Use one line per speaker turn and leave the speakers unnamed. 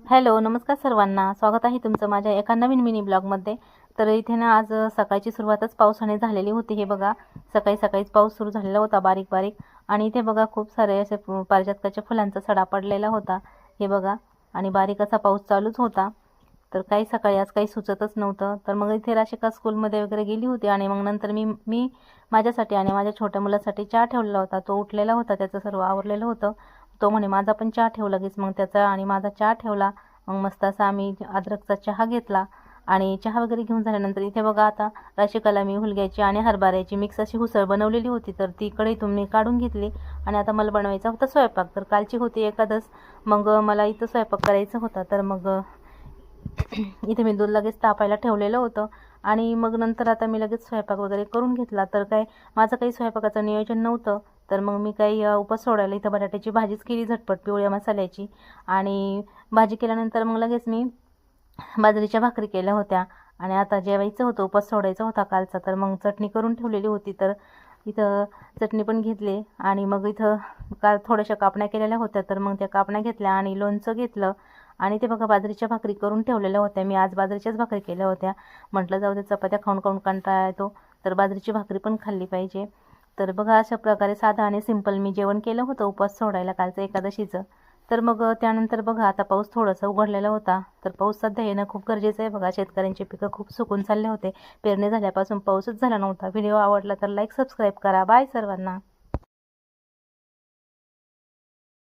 Hello, नमस्कार सर्वांना. स्वागत आहे तुमचं माझ्या एका नवीन मिनी ब्लॉगमध्ये. तर इथे ना आज सकाळची सुरुवातच पावसाने झालेली होती. हे बघा, सकाळी सकाळीच पाऊस सुरू झालेला होता बारीक बारीक. आणि इथे बघा खूप सारे असे पारिजातकाच्या फुलांचा सडा पडलेला होता. हे बघा, आणि बारीक असा पाऊस चालूच होता. तर काही सकाळी आज काही सुचतच नव्हतं. तर मग इथे राशिका स्कूलमध्ये वगैरे गेली होती आणि मग नंतर मी मी माझ्यासाठी आणि माझ्या छोट्या मुलासाठी चहा ठेवलेला होता. तो उठलेला होता, त्याचं सर्व आवरलेलं होतं. तो म्हणे माझा पण चहा ठेव लगेच. मग त्याचा आणि माझा चहा ठेवला. मग मस्त असा आम्ही अद्रकचा चहा घेतला. आणि चहा वगैरे घेऊन झाल्यानंतर इथे बघा, आता राशिकाला मी हुलग्याची आणि हरभऱ्याची मिक्स अशी उसळ बनवलेली होती. तर ती कढईतून मी काढून घेतली आणि आता मला बनवायचा होता स्वयंपाक. तर कालची होती एकादस, मग मला इथं स्वयंपाक करायचा होता. तर मग इथे मी दूध लगेच तापायला ठेवलेलं होतं आणि मग नंतर आता मी लगेच स्वयंपाक वगैरे करून घेतला. तर काय माझं काही स्वयंपाकाचं नियोजन नव्हतं. तर मग मी काही उपास सोडायला इथं बटाट्याची भाजीच केली झटपट पिवळ्या मसाल्याची. आणि भाजी केल्यानंतर मग लगेच मी बाजरीच्या भाकरी केल्या होत्या. आणि आता जेवायचं होतं, उपास सोडायचा होता कालचा. तर मग चटणी करून ठेवलेली होती. तर इथं चटणी पण घेतली आणि मग इथं काल थोड्याशा कापण्या केलेल्या होत्या. तर मग त्या कापण्या घेतल्या आणि लोणचं घेतलं. आणि ते बघा, बाजरीच्या भाकरी करून ठेवलेल्या होत्या. मी आज बाजरीच्याच भाकरी केल्या होत्या. म्हटलं जाऊ दे, चपात्या खाऊन खाऊन कंटाळा येतो, तर बाजरीची भाकरी पण खाल्ली पाहिजे. तर बघा, अशा प्रकारे साधं आणि सिंपल मी जेवण केलं होतं उपास सोडायला कालचं एकादशीचं. तर मग त्यानंतर बघा, आता पाऊस थोडासा उघडलेला होता. तर पाऊस सध्या येणं खूप गरजेचं आहे. बघा, शेतकऱ्यांची पिकं खूप सुकून चालले होते. पेरणी झाल्यापासून पाऊसच झाला नव्हता. व्हिडिओ आवडला तर लाईक सबस्क्राईब करा. बाय सर्वांना.